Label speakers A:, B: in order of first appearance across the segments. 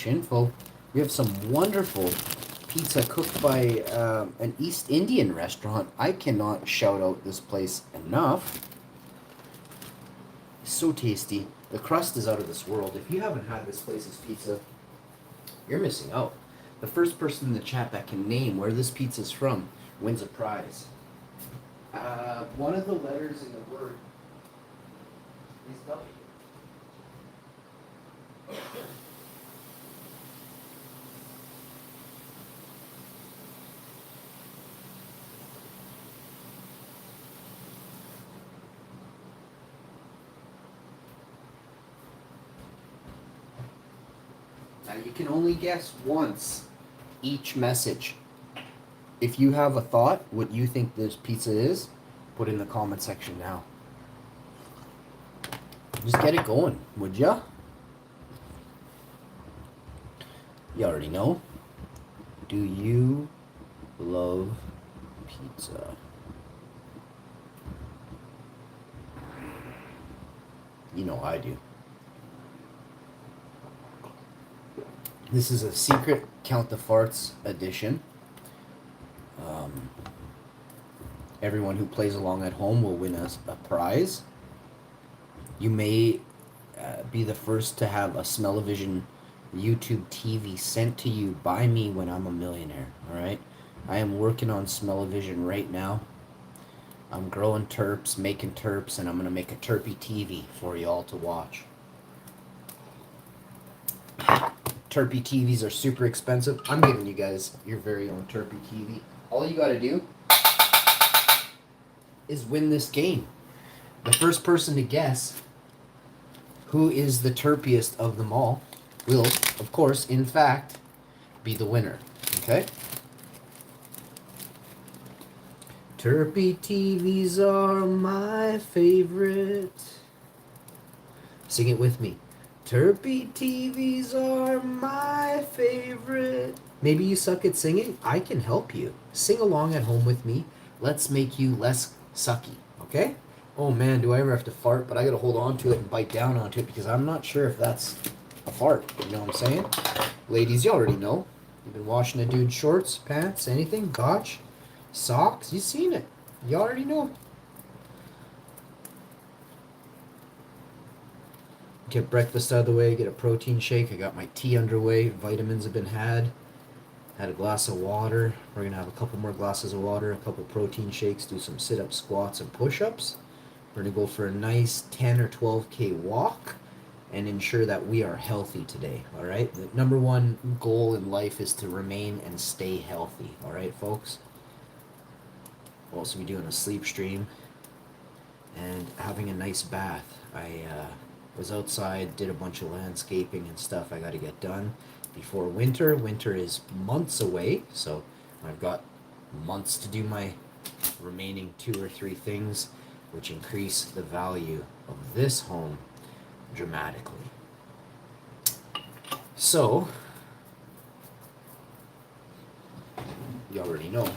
A: info. We have some wonderful pizza cooked by an East Indian restaurant. I cannot shout out this place enough. It's so tasty. The crust is out of this world. If you haven't had this place's pizza, you're missing out. The first person in the chat that can name where this pizza is from wins a prize. One of the letters in the word is W. Now you can only guess once each message. If you have a thought, what you think this pizza is, put in the comment section now. Just get it going, would ya? You already know. Do you love pizza? You know I do. This is a secret Count the Farts edition. Everyone who plays along at home will win a prize. You may be the first to have a Smell-O-Vision YouTube TV sent to you by me when I'm a millionaire, alright? I am working on Smell-O-Vision right now. I'm growing terps, making terps, and I'm going to make a terpy TV for you all to watch. Terpy TVs are super expensive. I'm giving you guys your very own terpy TV. All you got to do is win this game. The first person to guess who is the terpiest of them all will, of course, in fact, be the winner. Okay? Terpy TVs are my favorite. Sing it with me. Terpy TVs are my favorite. Maybe you suck at singing? I can help you. Sing along at home with me. Let's make you less sucky, okay? Oh man, do I ever have to fart? But I gotta hold on to it and bite down onto it because I'm not sure if that's a fart. You know what I'm saying? Ladies, you already know. You've been washing a dude's shorts, pants, anything, gotch, socks. You've seen it. You already know. Get breakfast out of the way, get a protein shake. I got my tea underway. Vitamins have been had. Had a glass of water. We're going to have a couple more glasses of water, a couple protein shakes, do some sit-ups, squats, and push-ups. We're going to go for a nice 10 or 12K walk and ensure that we are healthy today, all right? The number one goal in life is to remain and stay healthy, all right, folks? We'll also be doing a sleep stream and having a nice bath. I was outside, did a bunch of landscaping and stuff I got to get done before winter. Winter is months away, so I've got months to do my remaining 2 or 3 things, which increase the value of this home dramatically. So, you already know.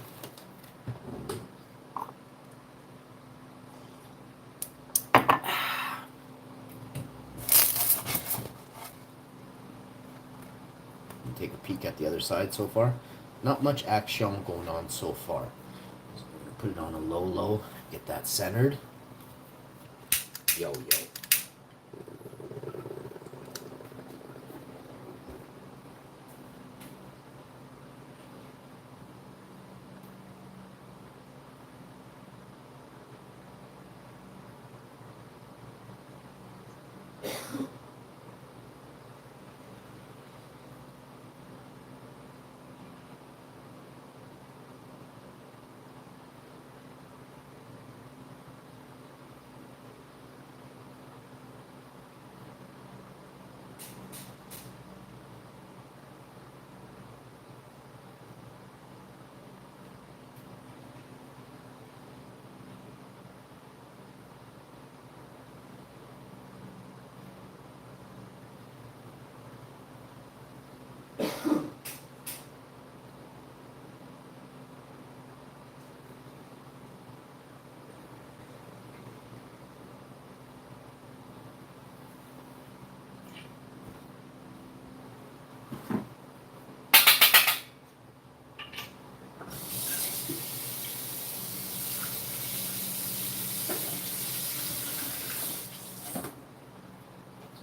A: Take a peek at the other side so far. Not much action going on so far. So I'm going to put it on a low, get that centered. Yo.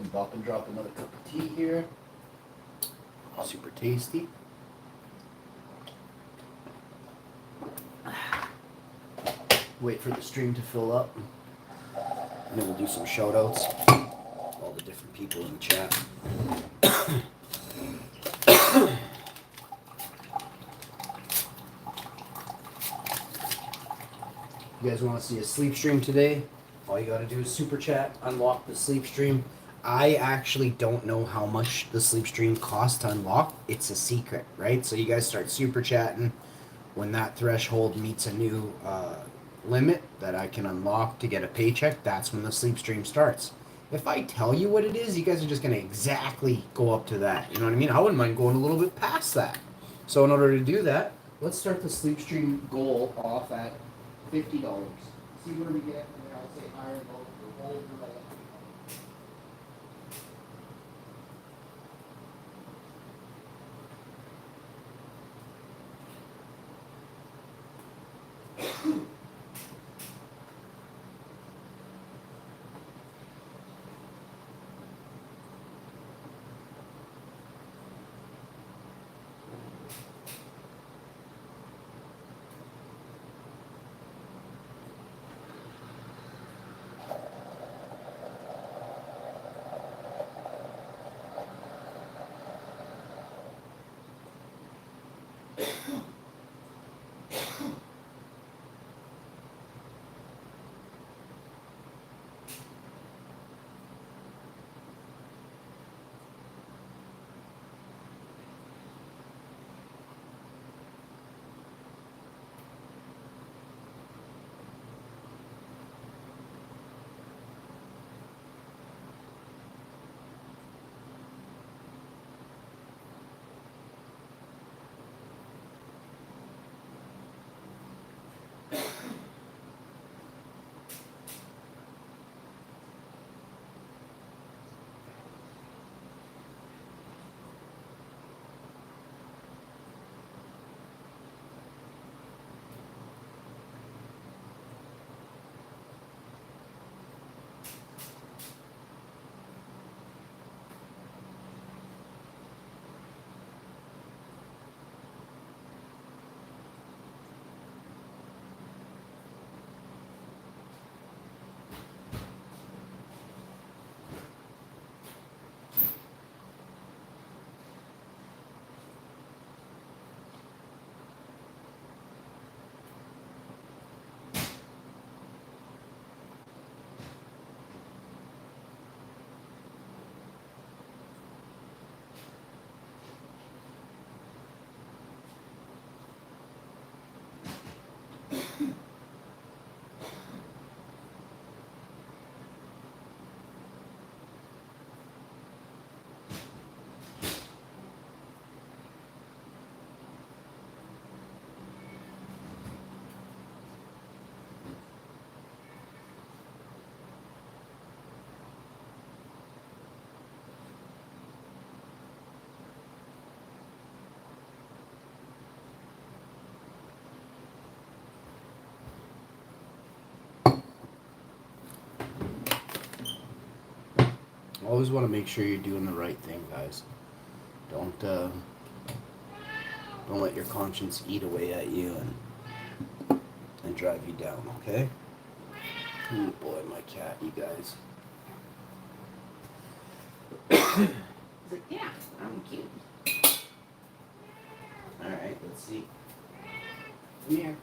A: can bop and drop another cup of tea here. Super tasty. Wait for the stream to fill up. And then we'll do some shout outs. All the different people in the chat. You guys want to see a sleep stream today? All you got to do is super chat, unlock the sleep stream. I actually don't know how much the sleep stream costs to unlock. It's a secret, right? So you guys start super chatting. When that threshold meets a new limit that I can unlock to get a paycheck, that's when the sleep stream starts. If I tell you what it is, you guys are just going to exactly go up to that. You know what I mean? I wouldn't mind going a little bit past that. So in order to do that, let's start the sleep stream goal off at $50. See where we get, and then I'll say higher goal for gold for that. Always want to make sure you're doing the right thing, guys. Don't let your conscience eat away at you and drive you down, okay? Oh boy, my cat, you guys. He's like, yeah, I'm cute. Alright, let's see. Come here.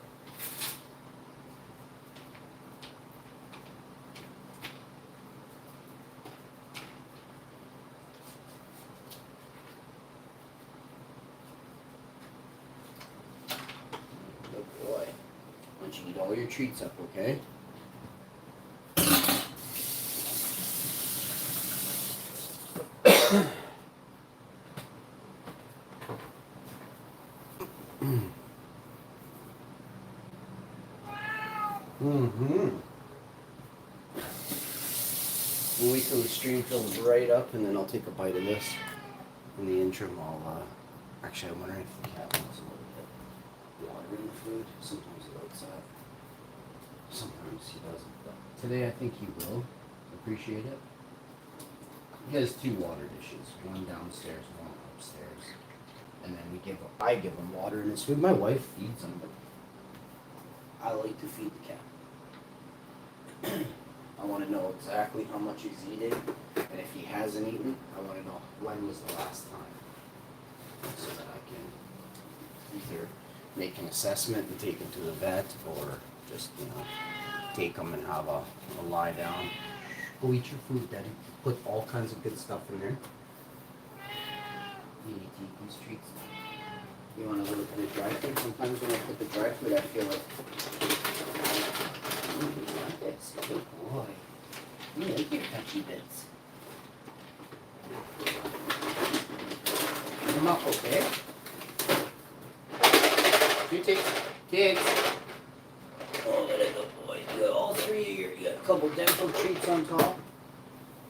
A: Good boy. Why don't you eat all your treats up, okay? We'll wait till the stream fills right up, and then I'll take a bite of this. In the interim, actually, I'm wondering if the cat wants a little bit water in the food. Sometimes he likes that. Sometimes he doesn't. But today, I think he will appreciate it. He has 2 water dishes, one downstairs, one upstairs, and then I give him water in his food. My wife feeds him, but I like to feed the cat. I want to know exactly how much he's eating, and if he hasn't eaten, I want to know when was the last time, so that I can either make an assessment and take him to the vet, or just, take him and have a lie down. Go eat your food, Daddy. Put all kinds of good stuff in there. You need to eat these treats. You want a little bit of dry food? Sometimes when I put the dry food, I feel like, you want this? Good boy. You like your touchy bits. Come up, okay? You take kids. Oh, what a good boy. You got all 3 of your, you got a couple dental treats on top.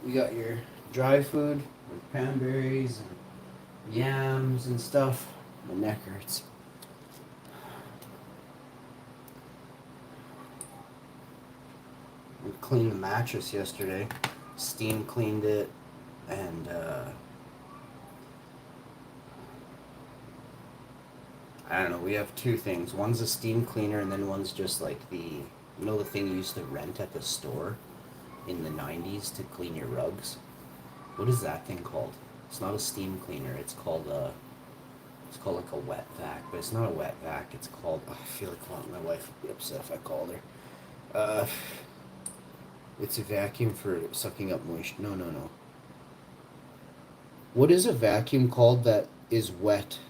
A: You got your dry food with cranberries and yams and stuff. My neck hurts. We cleaned the mattress yesterday. Steam cleaned it, and I don't know, we have 2 things. One's a steam cleaner, and then one's just like the thing you used to rent at the store in the 90s to clean your rugs? What is that thing called? It's not a steam cleaner, it's called like a wet vac, but it's not a wet vac, it's called, I feel like my wife would be upset if I called her. It's a vacuum for sucking up moisture. No. What is a vacuum called that is wet?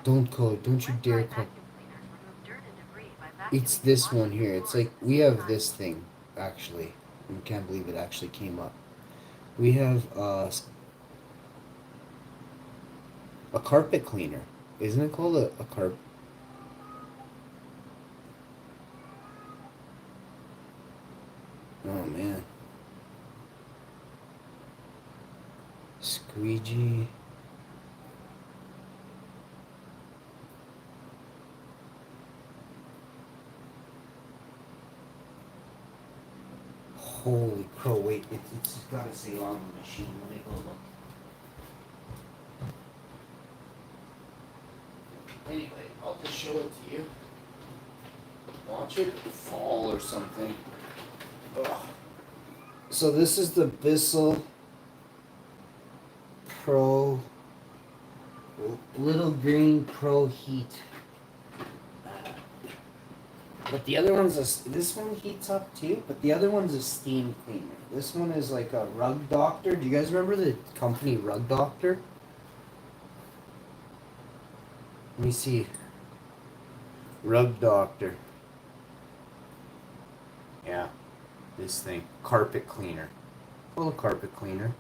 A: Don't you dare call. It's this one here. It's like, we have this thing, actually. I can't believe it actually came up. We have a carpet cleaner. Isn't it called a carpet? Oh man. Squeegee. Holy crow, wait, it's gotta say on the machine. Let me go look. Anyway, I'll just show it to you. Watch it fall or something. Ugh. So this is the Bissell Pro Little Green Pro Heat. But the other one's this one heats up too, but the other one's a steam cleaner. This one is like a Rug Doctor. Do you guys remember the company Rug Doctor? Let me see. Rug Doctor. Yeah. This thing. Carpet cleaner. A little carpet cleaner.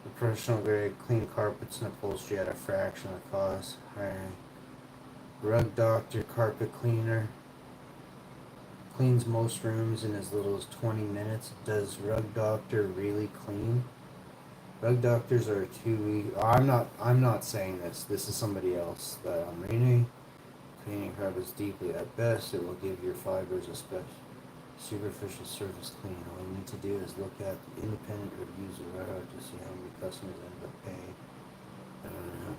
A: The professional grade clean carpets and upholstery at a fraction of the cost. Hiring. Rug Doctor carpet cleaner. Cleans most rooms in as little as 20 minutes. Does Rug Doctor really clean? Rug Doctors are 2 week. Oh, I'm not saying this. This is somebody else that I'm reading. Cleaning carpets deeply at best. It will give your fibers a superficial surface clean. All you need to do is look at the independent reviews of Red Hot to see how many customers end up paying. I don't know.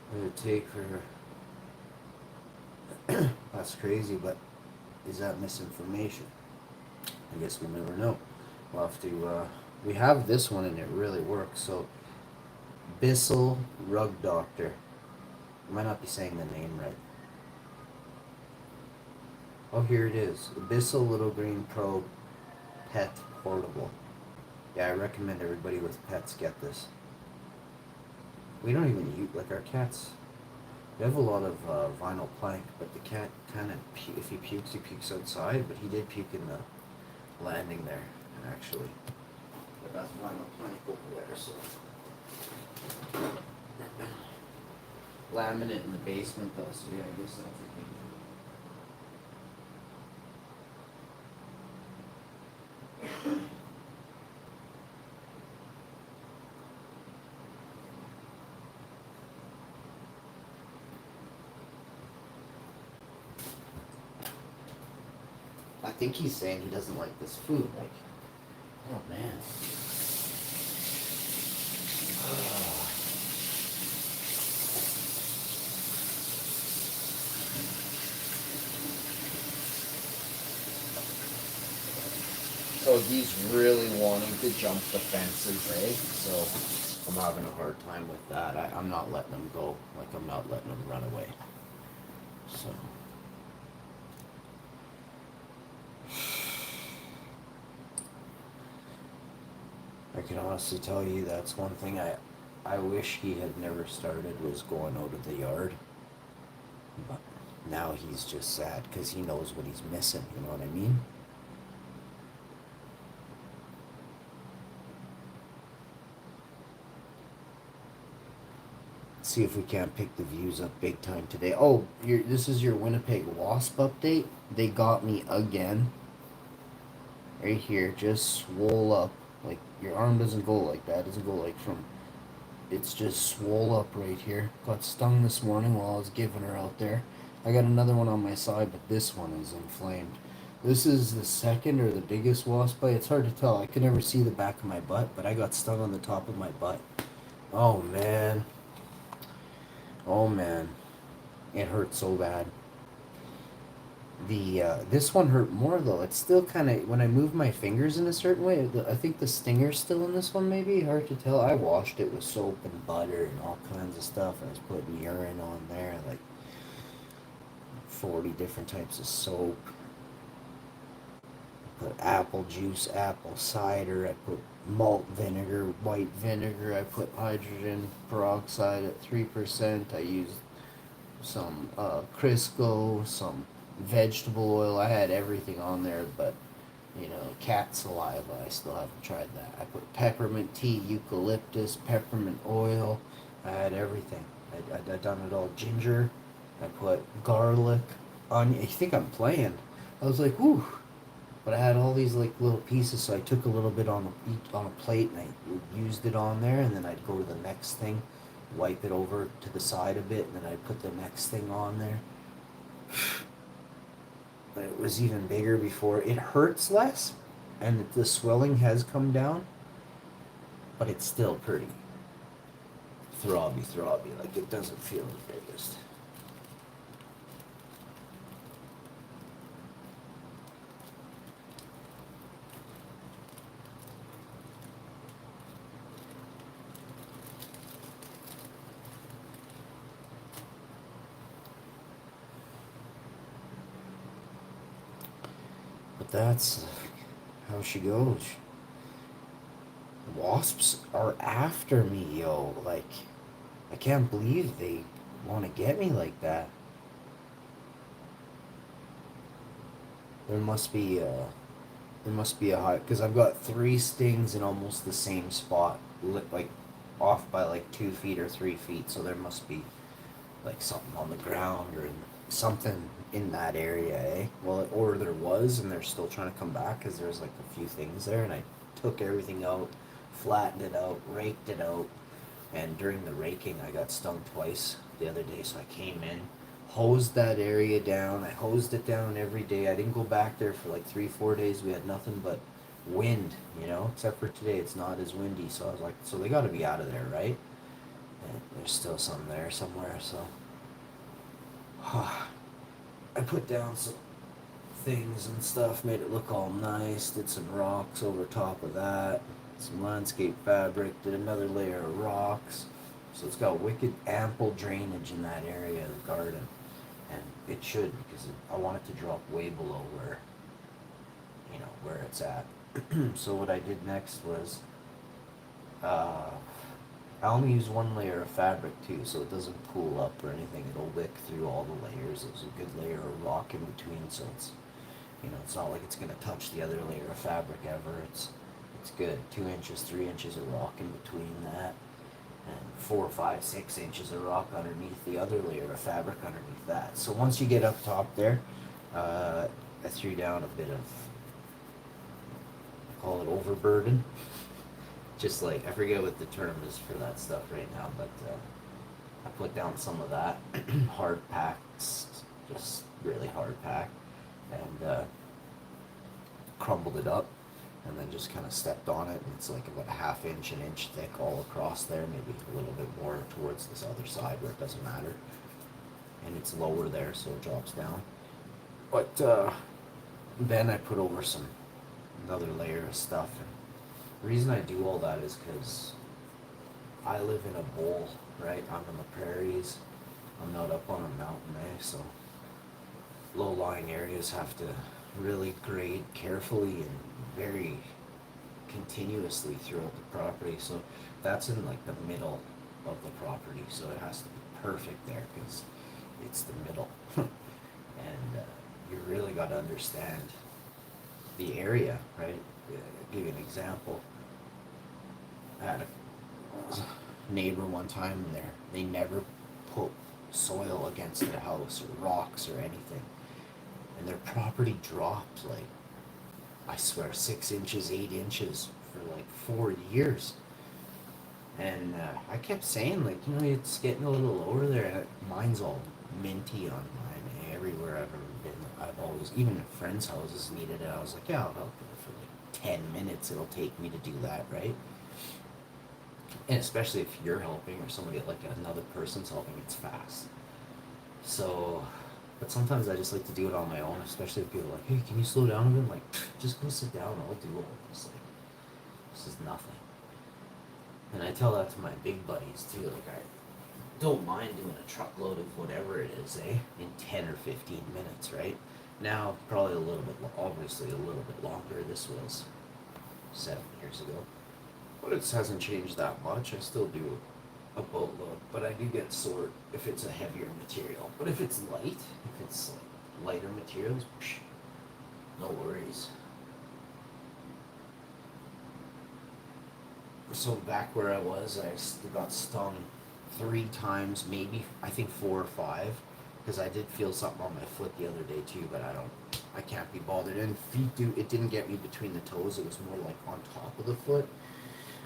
A: What would it take for? That's crazy, but is that misinformation? I guess we'll never know. We'll have to, we have this one and it really works. So, Bissell Rug Doctor. I might not be saying the name right. Oh, here it is. Bissell Little Green Pro Pet Portable. Yeah, I recommend everybody with pets get this. We don't even use, like our cats. We have a lot of vinyl plank, but the cat kind of, if he pukes outside, but he did puke in the landing there, actually. But that's vinyl plank over there, so. Laminate in the basement though, so yeah, I guess that's okay. think he's saying he doesn't like this food. Like, oh man. So he's really wanting to jump the fences, eh? So I'm having a hard time with that. I'm not letting him go. Like, I'm not letting him run away. So. I can honestly tell you that's one thing I wish he had never started was going out of the yard. But now he's just sad because he knows what he's missing, you know what I mean? See if we can't pick the views up big time today. Oh, this is your Winnipeg Wasp update. They got me again. Right here, just swole up. Like, your arm doesn't go like that. It doesn't go like from... It's just swole up right here. Got stung this morning while I was giving her out there. I got another one on my side, but this one is inflamed. This is the second or the biggest wasp bite. It's hard to tell. I could never see the back of my butt, but I got stung on the top of my butt. Oh, man. Oh, man. It hurt so bad. This one hurt more though. It's still kind of when I move my fingers in a certain way. I think the stinger's still in this one. Maybe hard to tell. I washed it with soap and butter and all kinds of stuff. I was putting urine on there, like 40 different types of soap. I put apple juice, apple cider. I put malt vinegar, white vinegar. I put hydrogen peroxide at 3%. I used some Crisco, some vegetable oil. I had everything on there, but cat saliva. I still haven't tried that. I put peppermint tea, eucalyptus, peppermint oil. I had everything. I done it all. Ginger. I put garlic, onion. You think I'm playing? I was like, whew. But I had all these like little pieces, so I took a little bit on a plate and I used it on there, and then I'd go to the next thing, wipe it over to the side a bit, and then I'd put the next thing on there. It was even bigger before. It hurts less, and the swelling has come down, but it's still pretty throbby. Like, it doesn't feel the biggest. But that's how she goes. Wasps are after me, yo. Like, I can't believe they want to get me like that. There must be a high, because I've got 3 stings in almost the same spot, like off by like 2 feet or 3 feet. So there must be like something on the ground or something in that area, eh? Well, or there was, and they're still trying to come back because there's like a few things there, and I took everything out, flattened it out, raked it out, and during the raking, I got stung twice the other day. So I came in, hosed that area down. I hosed it down every day. I didn't go back there for like 3-4 days. We had nothing but wind, except for today. It's not as windy. So I was like, so they got to be out of there, right? And there's still some there somewhere. So I put down some things and stuff, made it look all nice, did some rocks over top of that, some landscape fabric, did another layer of rocks. So it's got wicked ample drainage in that area of the garden. And it should, because I want it to drop way below where it's at. So what I did next was, I only use 1 layer of fabric too, so it doesn't pool up or anything. It'll wick through all the layers. There's a good layer of rock in between, so it's not like it's gonna touch the other layer of fabric ever. It's good. 2 inches, 3 inches of rock in between that, and 4, 5, 6 inches of rock underneath the other layer of fabric underneath that. So once you get up top there, I threw down a bit of, I call it overburden. Just like, I forget what the term is for that stuff right now, but I put down some of that. Hard packs, just really hard pack. And crumbled it up, and then just kind of stepped on it, and it's like about a half inch, an inch thick all across there, maybe a little bit more towards this other side where it doesn't matter. And it's lower there, so it drops down. But then I put over another layer of stuff. And the reason I do all that is because I live in a bowl, right? I'm in the prairies. I'm not up on a mountain, so low-lying areas have to really grade carefully and very continuously throughout the property. So that's in like the middle of the property, so it has to be perfect there because it's the middle. And you really got to understand the area, right? Give you an example. I had a neighbor one time in there. They never put soil against their house or rocks or anything. And their property dropped like, I swear, 6 inches, 8 inches for like 4 years. And I kept saying, like, it's getting a little lower there. And mine's all minty on mine everywhere I've ever been. I've always, even at friends' houses, needed it. I was like, yeah, I'll help you for like 10 minutes. It'll take me to do that, right? And especially if you're helping or somebody, like another person's helping, it's fast. So, but sometimes I just like to do it on my own, especially if people are like, hey, can you slow down a bit? I'm like, just go sit down, I'll do all this. Like, this is nothing. And I tell that to my big buddies too. Like, I don't mind doing a truckload of whatever it is, in 10 or 15 minutes, right? Now, probably a little bit, obviously a little bit longer. This was 7 years ago. But it hasn't changed that much. I still do a boatload, but I do get sore if it's a heavier material. But if it's light, if it's like lighter materials, no worries. So back where I was, I got stung 3 times, maybe, I think 4 or 5, because I did feel something on my foot the other day too, but I can't be bothered. And it didn't get me between the toes, it was more like on top of the foot.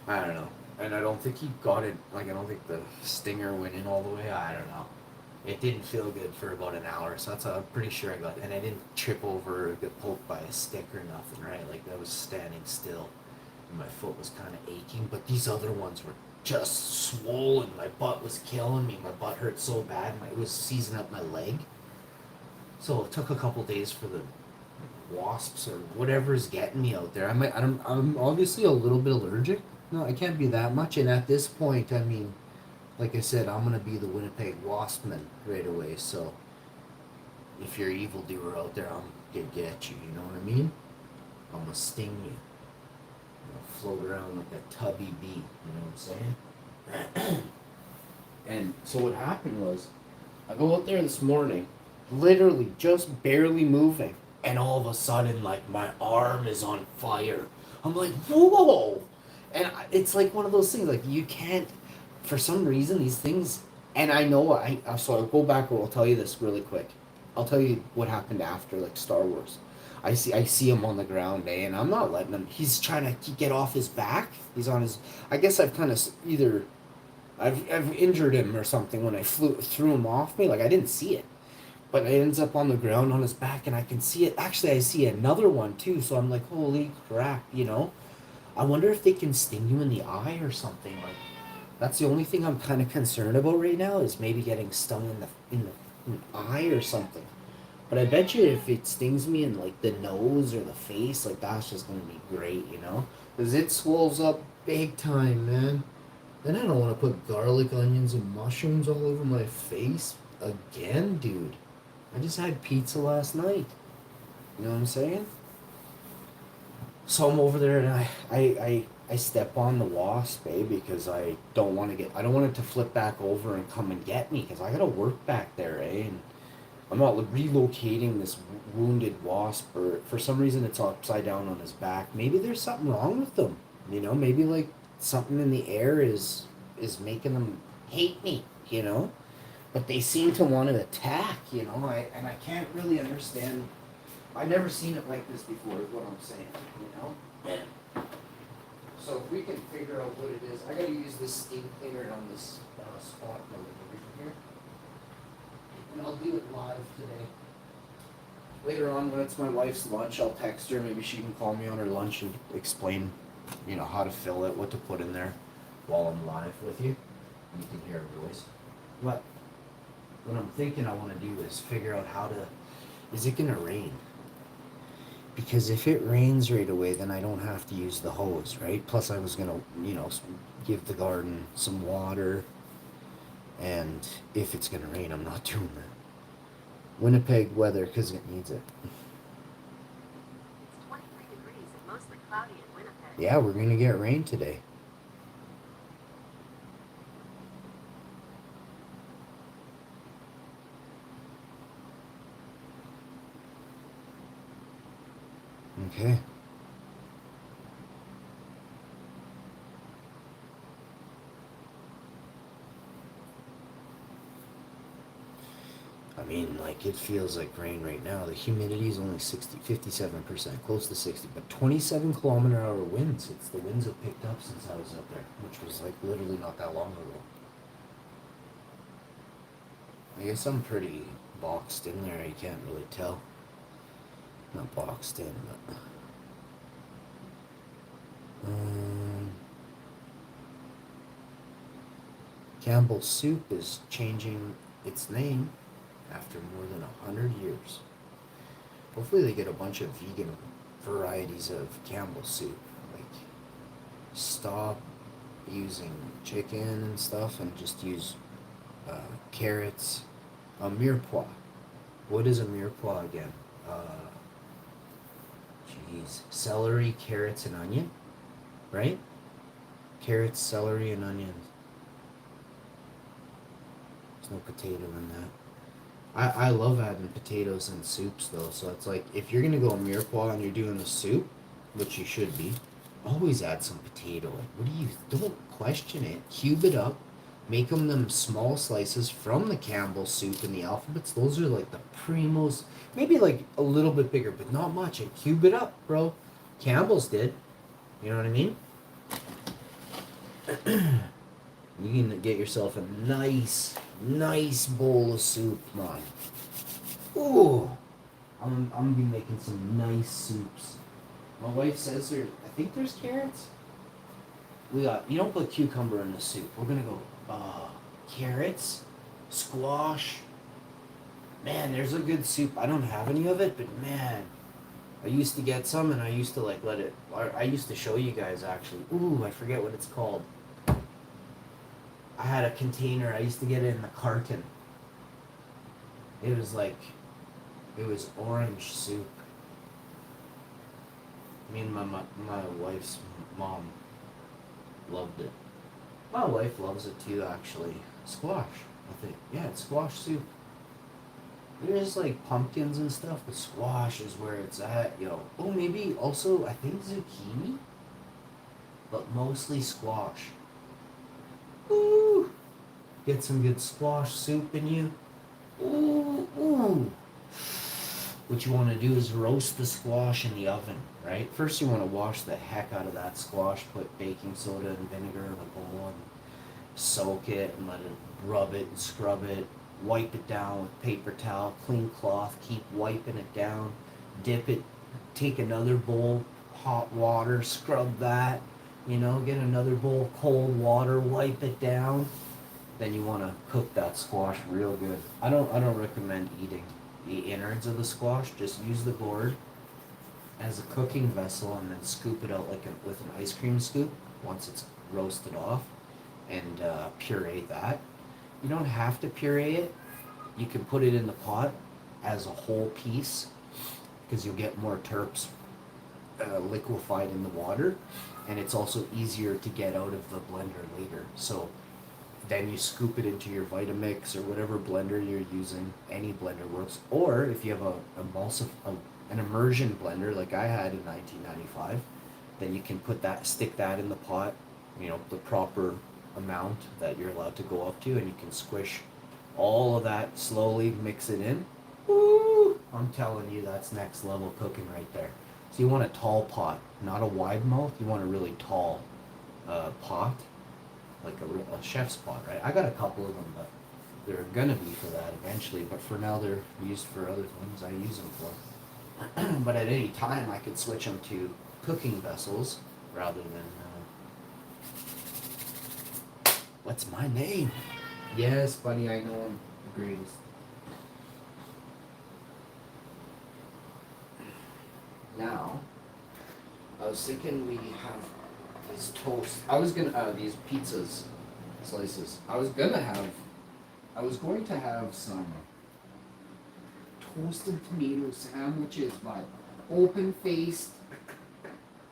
A: I don't know. And I don't think he got it, like, I don't think the stinger went in all the way. I don't know. It didn't feel good for about an hour, so I'm pretty sure I got, and I didn't trip over or get poked by a stick or nothing, right? Like, I was standing still, and my foot was kind of aching, but these other ones were just swollen. My butt was killing me. My butt hurt so bad, it was seizing up my leg. So it took a couple days for the wasps or whatever's getting me out there. I'm obviously a little bit allergic. No, I can't be that much. And at this point, I mean, like I said, I'm gonna be the Winnipeg Waspman right away. So if you're an evildoer out there, I'm gonna get you. You know what I mean? I'm gonna sting you. I'm gonna float around like a tubby bee. You know what I'm saying? And so what happened was, I go out there this morning, literally just barely moving, and all of a sudden, like, my arm is on fire. I'm like, whoa! And it's like one of those things, like, you can't, for some reason, these things, and I know, so I'll go back, I'll tell you this really quick. I'll tell you what happened after, like, Star Wars. I see him on the ground, and I'm not letting him, he's trying to get off his back. He's on his, I guess I've kind of either, I've injured him or something when I threw him off me, like, I didn't see it. But it ends up on the ground on his back, and I can see it. Actually, I see another one, too, so I'm like, holy crap, I wonder if they can sting you in the eye or something. Like, that's the only thing I'm kind of concerned about right now, is maybe getting stung in the eye or something. But I bet you if it stings me in, like, the nose or the face, like, that's just going to be great, Because it swells up big time, man. Then I don't want to put garlic, onions, and mushrooms all over my face again, dude. I just had pizza last night. You know what I'm saying? So I'm over there, and I step on the wasp, because I don't want it to flip back over and come and get me, because I gotta work back there, and I'm not relocating this wounded wasp, or for some reason it's upside down on his back. Maybe there's something wrong with them, maybe like something in the air is making them hate me, but they seem to want to attack, and I can't really understand. I've never seen it like this before, is what I'm saying, So if we can figure out what it is, I gotta use this steam cleaner on this spot over here. And I'll do it live today. later on when it's my wife's lunch, I'll text her. Maybe she can call me on her lunch and explain, how to fill it, what to put in there while I'm live with you. You can hear her voice. What? What I'm thinking I want to do is figure out how to. Is it gonna rain? Because if it rains right away, then I don't have to use the hose, right? Plus, I was gonna, give the garden some water. And if it's gonna rain, I'm not doing that. Winnipeg weather, because it needs it.
B: It's 23 degrees and mostly cloudy in Winnipeg.
A: Yeah, we're gonna get rain today. Okay. I mean, like, it feels like rain right now. The humidity is only 57%, close to 60, but 27-kilometer-hour winds. It's the winds have picked up since I was up there, which was like literally not that long ago. I guess I'm pretty boxed in there. You can't really tell. Not boxed in, but. Campbell's Soup is changing its name after more than 100 years. Hopefully they get a bunch of vegan varieties of Campbell's Soup. Like, stop using chicken and stuff and just use carrots. A mirepoix. What is a mirepoix again? Celery, carrots, and onion, right? Carrots, celery, and onions. There's no potato in that. I love adding potatoes in soups though, so it's like if you're gonna go mirepoix and you're doing a soup, which you should be, always add some potato. Like, what do you? Don't question it. Cube it up, make them small slices from the Campbell soup and the alphabets. Those are like the primos. Maybe like a little bit bigger, but not much. And cube it up, bro. Campbell's did. You know what I mean? You can get yourself a nice bowl of soup, man. Ooh, I'm gonna be making some nice soups. My wife says I think there's carrots. You don't put cucumber in the soup. We're gonna go, carrots, squash. Man, there's a good soup. I don't have any of it, but man, I used to get some and I used to like let it. I used to show you guys actually. Ooh, I forget what it's called. I had a container. I used to get it in the carton. It was orange soup. Me and my wife's mom loved it. My wife loves it too, actually. Squash, I think. Yeah, it's squash soup. There's like pumpkins and stuff, but squash is where it's at, yo. Oh, maybe also, I think zucchini, but mostly squash. Ooh! Get some good squash soup in you. Ooh. What you want to do is roast the squash in the oven, right? First you want to wash the heck out of that squash, put baking soda and vinegar in a bowl and soak it and let it rub it and scrub it, wipe it down with paper towel, clean cloth, keep wiping it down, dip it, take another bowl, hot water, scrub that, get another bowl, cold water, wipe it down. Then you want to cook that squash real good. I don't recommend eating the innards of the squash. Just use the gourd as a cooking vessel and then scoop it out with an ice cream scoop once it's roasted off, and puree that. You don't have to puree it. You can put it in the pot as a whole piece because you'll get more terps liquefied in the water, and it's also easier to get out of the blender later. So then you scoop it into your Vitamix or whatever blender you're using. Any blender works. Or if you have an immersion blender like I had in 1995, then you can stick that in the pot, the proper amount that you're allowed to go up to, and you can squish all of that slowly, mix it in. Woo! I'm telling you, that's next level cooking right there. So you want a tall pot, not a wide mouth. You want a really tall pot, like a chef's pot, right? I got a couple of them, but they're gonna be for that eventually. But for now, they're used for other things I use them for. But at any time, I could switch them to cooking vessels rather than. What's my name? Yes, buddy, I know him. The greatest. Now, I was thinking we have these toast. I was gonna these pizzas slices. I was going to have some toasted tomato sandwiches, but open-faced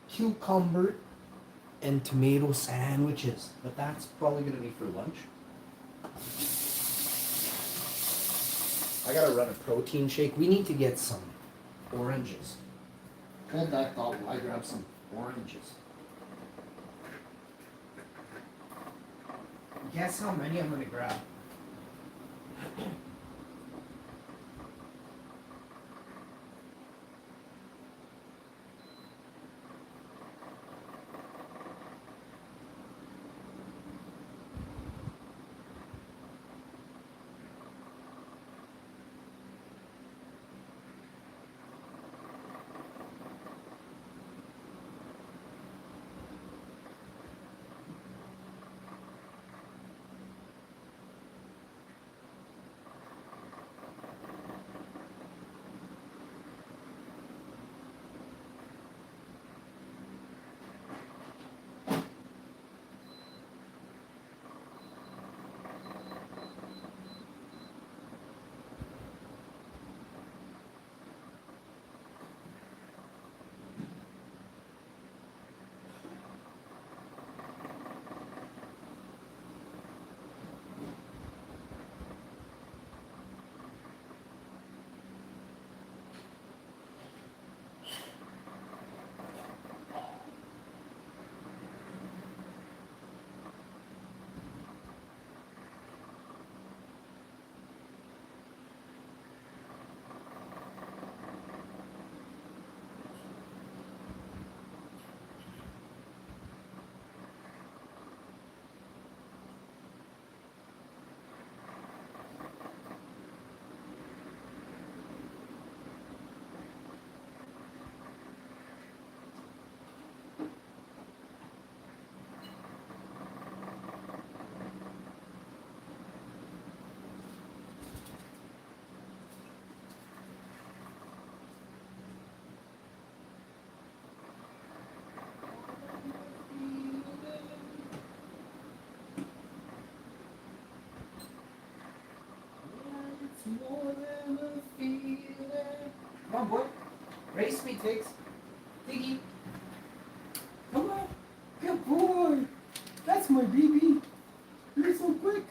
A: cucumber and tomato sandwiches. But that's probably gonna be for lunch. I gotta run a protein shake. We need to get some oranges. Hold that thought while I grab some oranges. Guess how many I'm gonna grab? More than a feeling. Come on, boy. Race me, Tiggs. Tiggy. Come on. Good boy. That's my baby. You're so quick.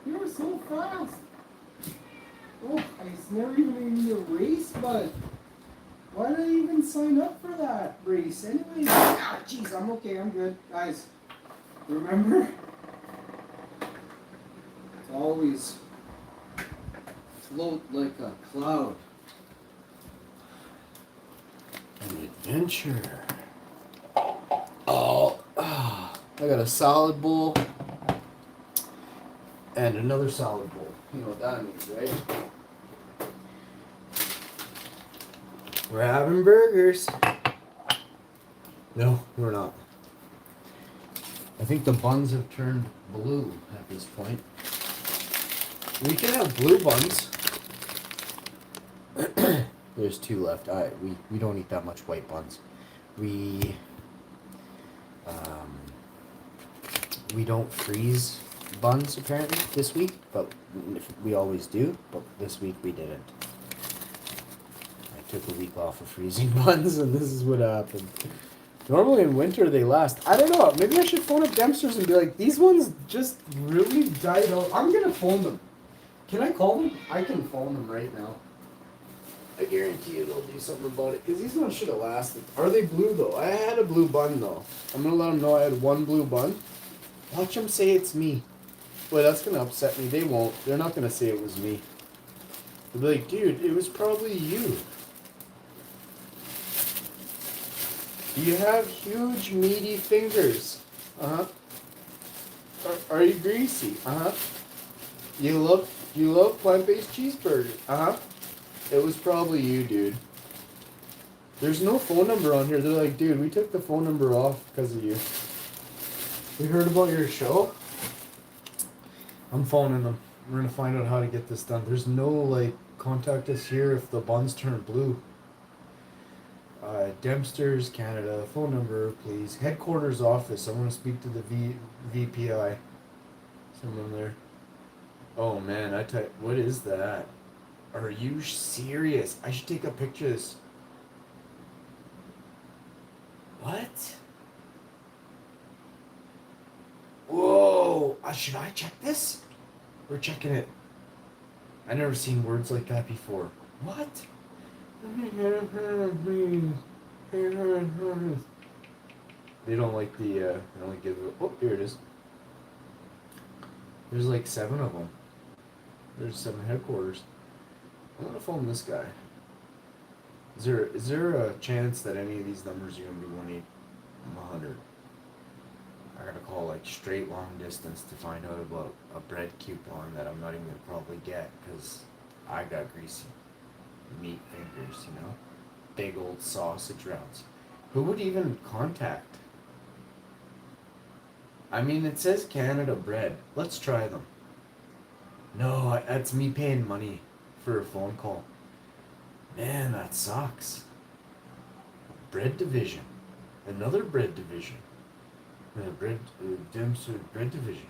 A: You're so fast. Oh, I never even in a race, but why did I even sign up for that race? Anyways, ah, jeez, I'm okay. I'm good. Guys, remember? Always float like a cloud. An adventure. I got a salad bowl and another salad bowl. You know what that means, right? We're having burgers. No, we're not. I think the buns have turned blue at this point. We can have blue buns. There's 2 left. We don't eat that much white buns. We don't freeze buns apparently this week, but we always do. But this week we didn't. I took a week off of freezing buns, and this is what happened. Normally in winter they last. I don't know. Maybe I should phone up Dempster's and be like, these ones just really died out. I'm gonna phone them. Can I call them? I can phone them right now. I guarantee you they'll do something about it. Because these ones should have lasted. Are they blue though? I had a blue bun though. I'm going to let them know I had one blue bun. Watch them say it's me. Boy, that's going to upset me. They won't. They're not going to say it was me. They'll be like, dude, it was probably you. You have huge meaty fingers. Uh-huh. Are you greasy? Uh-huh. You love plant-based cheeseburgers. Uh-huh. It was probably you, dude. There's no phone number on here. They're like, dude, we took the phone number off because of you. We heard about your show. I'm phoning them. We're gonna find out how to get this done. There's no like contact us here if the buns turn blue. Dempster's Canada phone number, please. Headquarters office. I want to speak to the VPI. Someone there. Oh man, I type. What is that? Are you serious? I should take a picture of this. What? Whoa! Should I check this? We're checking it. I never seen words like that before. What? They don't like the. They only give. Oh, here it is. There's like 7 of them. There's 7 headquarters. I'm gonna phone this guy. Is there a chance that any of these numbers are gonna be 1-800? I gotta call like straight long distance to find out about a bread coupon that I'm not even gonna probably get because I got greasy meat fingers, you know, big old sausage rounds. Who would even contact? I mean, it says Canada bread. Let's try them. No, that's me paying money for a phone call. Man, that sucks. Bread division. Another bread division. Dempster bread division.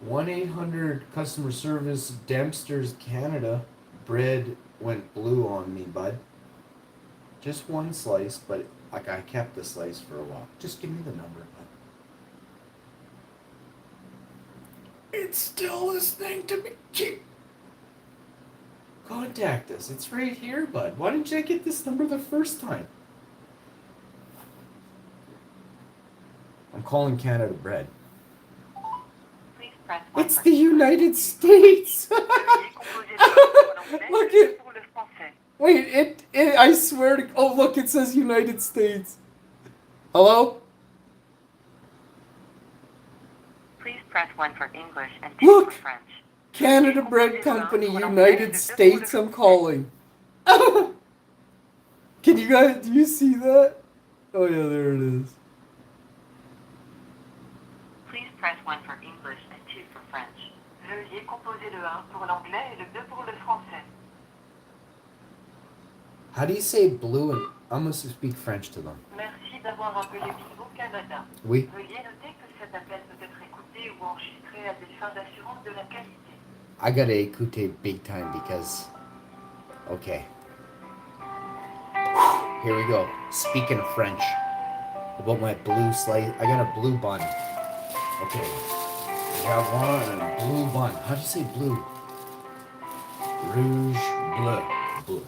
A: 1-800 customer service Dempster's Canada. Bread went blue on me, bud. Just one slice, but like I kept the slice for a while. Just give me the number, bud. It's still listening to me. Contact us. It's right here, bud. Why didn't you get this number the first time? I'm calling Canada Bread.
B: Please press 1
A: It's
B: for
A: the
B: English.
A: United States.
B: Veuillez composer le 1 pour l'anglais
A: Look
B: et le 2
A: it.
B: pour le français.
A: Wait, I swear to. Oh, look, it says United States. Hello?
B: Please press 1 for English and 2
A: Look.
B: for French.
A: Canada Bread Company, United States. I'm calling. Can you guys? Do you see that? Oh yeah, there it is.
B: Please press 1 for English and 2 for French. Veuillez composer le 1 pour l'anglais et le 2 pour le français.
A: How do you say blue? And I'm gonna speak French to them.
B: Merci d'avoir appelé Bingo Canada.
A: Oui.
B: Veuillez noter que cet appel peut être écouté ou enregistré à des fins d'assurance de la qualité.
A: I gotta écouter big time because. Okay. Here we go. Speaking of French. About my blue slice. I got a blue bun. Okay. I got one and a blue bun. How do you say blue? Rouge, bleu. Bleu.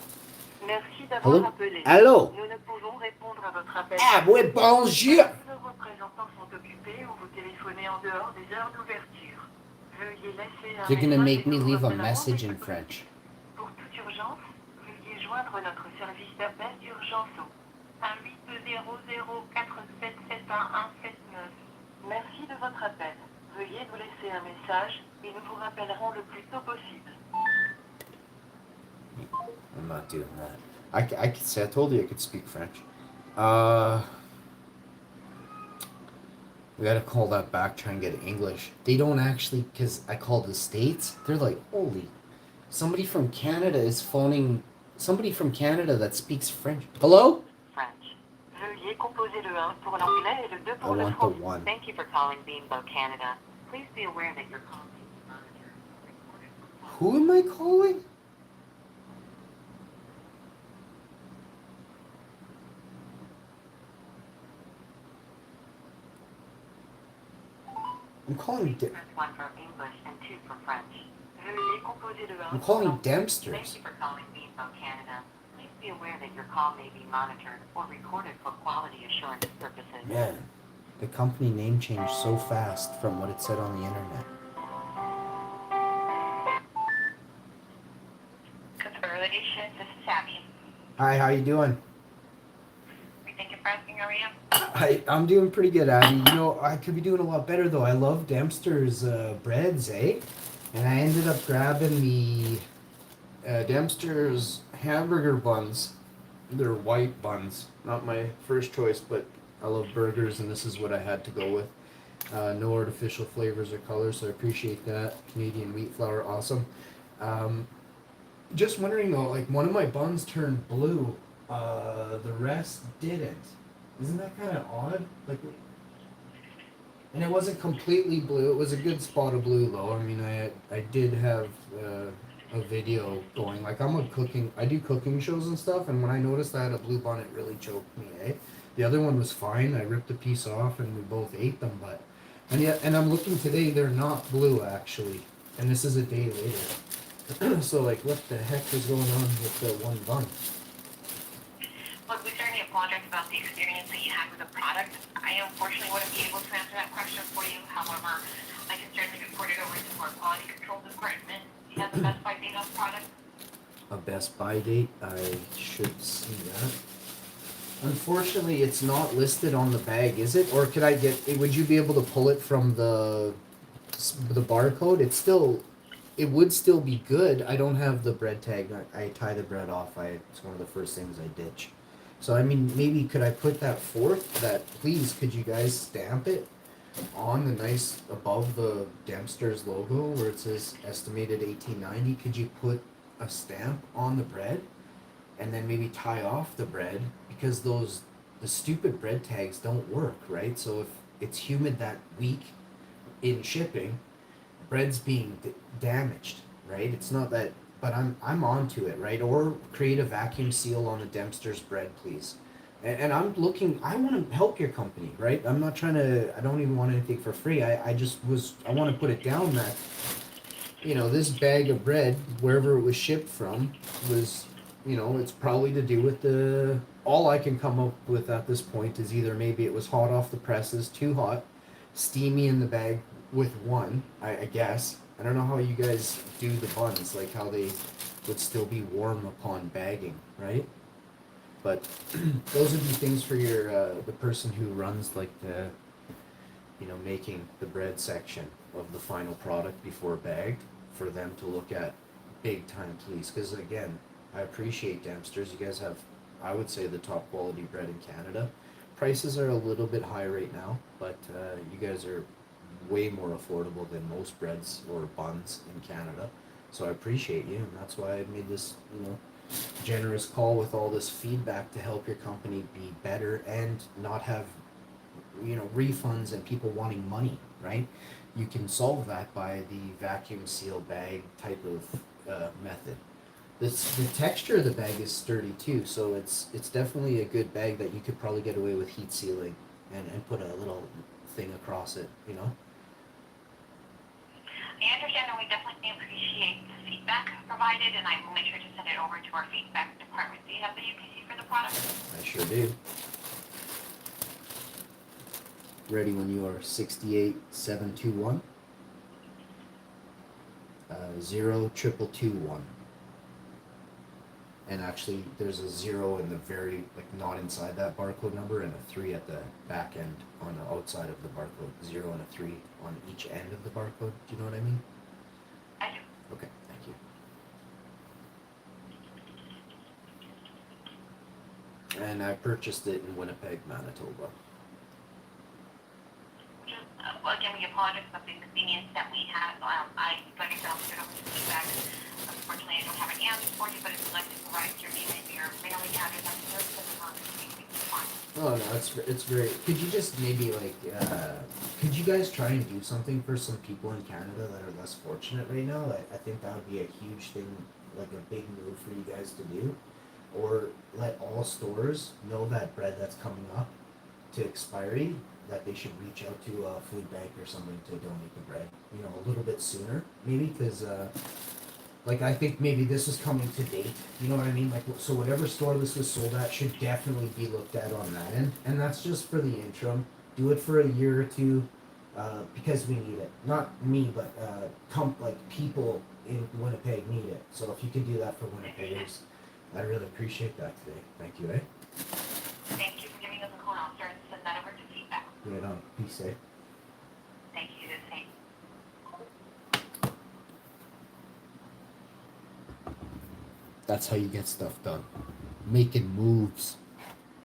B: Merci d'avoir
A: Hello?
B: appelé.
A: Allô?
B: Nous ne pouvons répondre à votre appel.
A: Ah, oui, bonjour.
B: Nos représentants sont occupés ou vous téléphonez en dehors des heures d'ouverture. Veuillez laisser un
A: You're gonna
B: message
A: make me
B: et nous
A: leave a
B: rappellerons
A: message
B: dès
A: in
B: que
A: French.
B: possible. Pour toute urgence, veuillez joindre notre service d'appel d'urgence au 1-800-477-1179. Merci de votre appel. Veuillez nous laisser un message et nous vous rappellerons le plus tôt possible.
A: I'm not doing that. I could say, I told you I could speak French. We gotta call that back, try and get English. They don't actually, because I called the States, they're like, holy, somebody from Canada is phoning, somebody from Canada that speaks French. Hello?
B: French. Veuillez composer le 1 pour l'anglais et le 2 pour
A: I
B: le
A: want the
B: français.
A: one.
B: Thank you for calling Beanbo Canada. Please be aware that your call may be monitored or recorded for
A: Who am I calling? I'm calling.
B: Press 1 for English and 2 for French. Veuillez composer le 1
A: I'm
B: pour
A: calling
B: l'anglais.
A: Dempster's.
B: Thank you for calling Beanbo Canada. Please be aware that your call may be monitored or recorded for quality assurance purposes.
A: Man, the company name changed so fast from what it said on the internet.
B: Customer relations, this is Abby.
A: Hi, how you doing?
B: We thank you for asking, how are you?
A: I'm doing pretty good, Abby. You know, I could be doing a lot better though. I love Dempster's breads, eh? And I ended up grabbing the Dempster's hamburger buns. They're white buns. Not my first choice, but I love burgers, and this is what I had to go with. No artificial flavors or colors, so I appreciate that. Canadian wheat flour, awesome. Um, just wondering though, like one of my buns turned blue, the rest didn't. Isn't that kind of odd? Like, and it wasn't completely blue. It was a good spot of blue though. I mean, I did have a video going. Like I do cooking shows and stuff, and when I noticed I had a blue bun, it really choked me. Eh? The other one was fine. I ripped a piece off, and we both ate them. But and yet, and I'm looking today, they're not blue actually, and this is a day later. So like, what the heck is going on with the one bun?
B: Look, we certainly apologize about the experience that you had with the product. I unfortunately wouldn't be able to answer that question for you. However, I can certainly report it over to our quality control department. Do you have the best by date on the product?
A: A Best Buy date? I should see that. Unfortunately, it's not listed on the bag, is it? Or could I get? Would you be able to pull it from the barcode? It would still be good. I don't have the bread tag. I tie the bread off. It's one of the first things I ditch. So I mean, maybe could I put that forth? That please, could you guys stamp it on the nice above the Dempster's logo where it says estimated 1890? Could you put a stamp on the bread? And then maybe tie off the bread because the stupid bread tags don't work, right? So if it's humid that week in shipping, bread's being damaged, right? It's not that, but I'm onto it, right? Or create a vacuum seal on the Dempster's bread, please. And I'm looking. I want to help your company, right? I'm not trying to. I don't even want anything for free. I just was. I want to put it down that, this bag of bread, wherever it was shipped from, was, it's probably to do with the. All I can come up with at this point is either maybe it was hot off the presses, too hot, steamy in the bag with one, I guess. I don't know how you guys do the buns, like how they would still be warm upon bagging, right? But those would be things for your the person who runs like the making the bread section of the final product before bagged, for them to look at big time, please. Because again, I appreciate Dempster's. You guys have, I would say, the top quality bread in Canada. Prices are a little bit high right now, but you guys are way more affordable than most breads or buns in Canada. So I appreciate you, and that's why I made this, generous call with all this feedback to help your company be better and not have, refunds and people wanting money, right? You can solve that by the vacuum seal bag type of method. The texture of the bag is sturdy too, so it's definitely a good bag that you could probably get away with heat sealing and put a little thing across it,
B: I understand and we definitely appreciate the feedback provided, and I will make sure to send it over to our feedback department. Do you have the UPC for the product?
A: I sure do. Ready when you are. 68721 02221. And actually, there's a 0 in the very, like, not inside that barcode number, and a 3 at the back end on the outside of the barcode. 0 and a 3 on each end of the barcode. Do you know what I mean?
B: I do.
A: Okay, thank you. And I purchased it in Winnipeg, Manitoba.
B: Just, again, we apologize about the inconvenience that we had. Like I said, I'll put it over to feedback. Unfortunately, I don't have an answer for you, but if you'd like to provide your name and your mailing address, I'm sure it's fine.
A: Oh no, it's great. Could you just maybe could you guys try and do something for some people in Canada that are less fortunate right now? I think that would be a huge thing, like a big move for you guys to do. Or let all stores know that bread that's coming up to expiry, that they should reach out to a food bank or something to donate the bread, a little bit sooner, maybe, because I think maybe this is coming to date, you know what I mean? Like, so whatever store this was sold at should definitely be looked at on that end, and that's just for the interim. Do it for a year or two, because we need it. Not me, but people in Winnipeg need it. So if you can do that for Winnipeggers, I really appreciate that today. Thank you, eh?
B: Thank you for giving us a call. I'll start to send that over to feedback.
A: Right on. Be safe.
B: Thank you. The same.
A: That's how you get stuff done. Making moves.